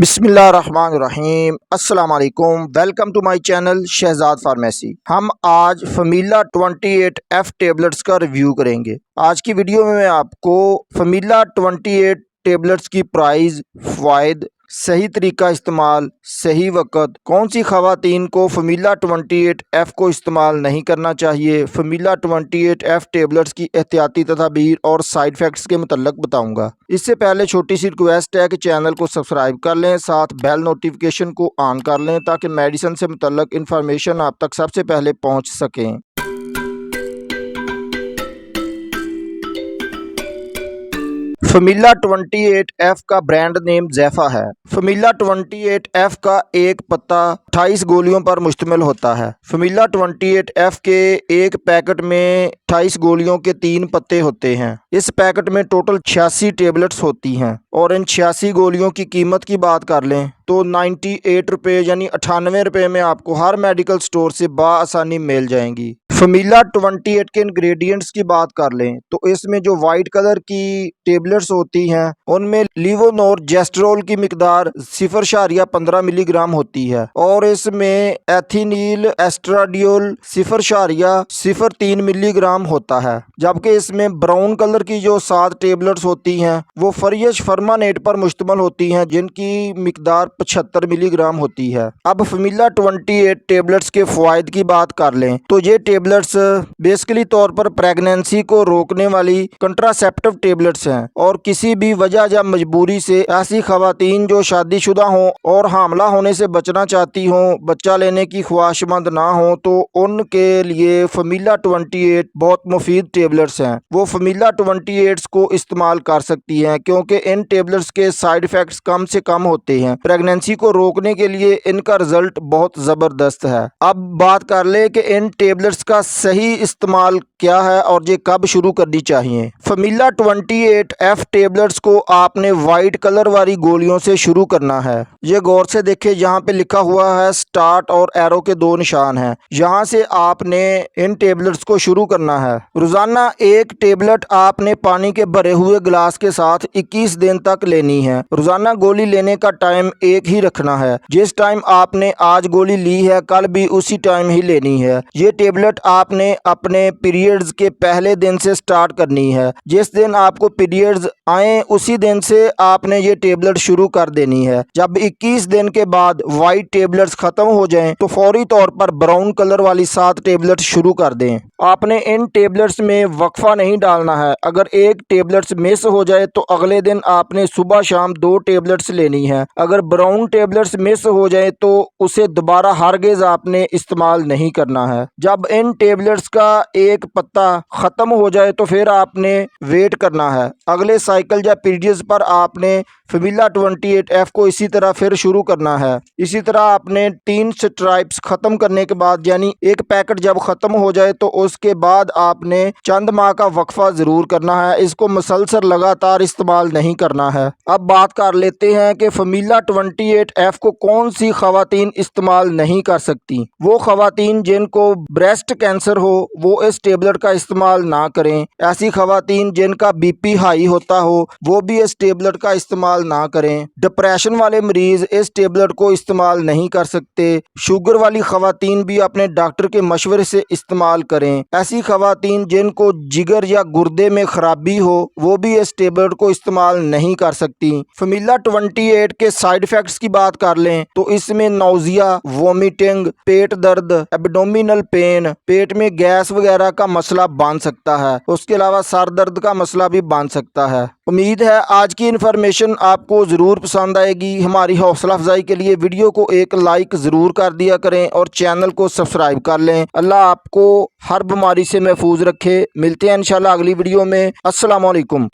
बिस्मिल्लाहिर्रहमानिर्रहीम अस्सलाम वालेकुम। Welcome to my channel Shahzad pharmacy. हम आज फमीला 28F टेबलेट्स का रिव्यू करेंगे। आज की वीडियो में मैं आपको फमीला 28 टेबलेट्स की प्राइस, फ़वाइद, सही तरीका इस्तेमाल, सही वक़्त, कौन सी ख़वातीन को फमीला 28F को इस्तेमाल नहीं करना चाहिए, फमीला 28F टेबलेट्स की एहतियाती तदाबीर और साइड इफ़ेक्ट्स के मतलब बताऊंगा। इससे पहले छोटी सी रिक्वेस्ट है कि चैनल को सब्सक्राइब कर लें, साथ बेल नोटिफिकेशन को ऑन कर लें ताकि मेडिसिन से मुतल्लिक इन्फॉर्मेशन आप तक सबसे पहले पहुँच सकें। फमीला 28F का ब्रांड नेम ज़ैफ़ा है। फमीला 28F का एक पत्ता 28 गोलियों पर मुश्तमिल होता है। फमीला 28F के एक पैकेट में 28 गोलियों के 3 पत्ते होते हैं। इस पैकेट में टोटल 86 टेबलेट्स होती हैं और इन 86 गोलियों की कीमत की बात कर लें तो 98 रुपये यानी 98 रुपये में आपको हर मेडिकल स्टोर से बआसानी मिल जाएंगी। फमीला 28 के इंग्रेडिएंट्स की बात कर लें तो इसमें जो वाइट कलर की टेबलेट्स होती हैं उनमें लीवोनोर्जेस्ट्रोल की मिकदार 0.15 मिलीग्राम होती है और इसमें एथिनील एस्ट्राडियोल 0.03 मिलीग्राम होता है। जबकि इसमें ब्राउन कलर की जो 7 टेबलेट्स होती हैं वो फरियश फर्मानेट पर मुश्तमिल होती हैं जिनकी मिकदार 75 मिलीग्राम होती है। अब फमीला 28 टेबलेट्स के फ़वाइद की बात कर लें तो ये टेबलेट्स बेसिकली तौर पर प्रेगनेंसी को रोकने वाली कंट्रासेप्टिव टेबलेट्स हैं और किसी भी वजह या मजबूरी से ऐसी ख़वातीन जो शादीशुदा हों और हामला होने से बचना चाहती हों, बच्चा लेने की ख्वाहिशमंद ना हो तो उनके लिए फमीला 28 बहुत मुफीद टेबलेट्स हैं। वो फमीला 28 को इस्तेमाल कर सकती हैं क्योंकि इन टेबलेट्स के साइड इफ़ेक्ट्स कम से कम होते हैं। प्रेगनेंसी को रोकने के लिए इनका रिजल्ट बहुत ज़बरदस्त है। अब बात कर ले कि इन टेबलेट्स का सही इस्तेमाल क्या है और ये कब शुरू करनी चाहिए। फमीला 28F टेबलेट्स को आपने वाइट कलर वाली गोलियों से शुरू करना है। ये गौर से देखें, यहाँ पे लिखा हुआ है स्टार्ट और एरो के 2 निशान हैं। यहाँ से आपने इन टेबलेट्स को शुरू करना है। रोजाना एक टेबलेट आपने पानी के भरे हुए गिलास के साथ 21 दिन तक लेनी है। रोजाना गोली लेने का टाइम एक ही रखना है। जिस टाइम आपने आज गोली ली है कल भी उसी टाइम ही लेनी है। ये टेबलेट आपने अपने पीरियड्स के पहले दिन से स्टार्ट करनी है। जिस दिन आपको पीरियड्स आए उसी दिन से आपने ये टेबलेट शुरू कर देनी है। जब 21 दिन के बाद वाइट टेबलेट्स खत्म हो जाएं तो फौरी तौर पर ब्राउन कलर वाली 7 टेबलेट्स शुरू कर दें। आपने इन टेबलेट्स में वक्फा नहीं डालना है। अगर एक टेबलेट्स मिस हो जाए तो अगले दिन आपने सुबह शाम 2 टेबलेट्स लेनी है। अगर ब्राउन टेबलेट्स मिस हो जाए तो उसे दोबारा हरगिज़ आपने इस्तेमाल नहीं करना है। जब इन टेबलेट्स का एक पत्ता ख़त्म हो जाए तो फिर आपने वेट करना है। अगले साइकिल या पीरियड्स पर आपने फमीला 28F को इसी तरह फिर शुरू करना है। इसी तरह आपने 3 स्ट्राइप्स ख़त्म करने के बाद यानी एक पैकेट जब ख़त्म हो जाए तो उसके बाद आपने चंद माह का वक्फा ज़रूर करना है। इसको मुसलसल लगातार इस्तेमाल नहीं करना है। अब बात कर लेते हैं कि फमीला 28F को कौन सी ख़वातीन इस्तेमाल नहीं कर सकती। वो ख़वातीन जिनको ब्रेस्ट कैंसर हो वो इस टेबलेट का इस्तेमाल ना करें। ऐसी ख़वातीन जिनका BP हाई होता हो वो भी इस टेबलेट का इस्तेमाल ना करें। डिप्रेशन वाले मरीज इस टेबलेट को इस्तेमाल नहीं कर सकते। शुगर वाली ख़वातीन भी अपने डॉक्टर के मशवरे से इस्तेमाल करें। ऐसी ख़वातीन जिनको जिगर या गुर्दे में खराबी हो वो भी इस टेबलेट को इस्तेमाल नहीं कर सकती। फमीला 28 के साइड इफ़ेक्ट्स की बात कर लें तो इसमें नौजिया, वोमिटिंग, पेट दर्द, एब्डोमिनल पेन, पेट में गैस वगैरह का मसला बन सकता है। उसके अलावा सर दर्द का मसला भी बन सकता है। उम्मीद है आज की इन्फॉर्मेशन आपको ज़रूर पसंद आएगी। हमारी हौसला अफजाई के लिए वीडियो को एक लाइक ज़रूर कर दिया करें और चैनल को सब्सक्राइब कर लें। अल्लाह आपको हर बीमारी से महफूज रखे। मिलते हैं इंशाल्लाह अगली वीडियो में। अस्सलाम वालेकुम।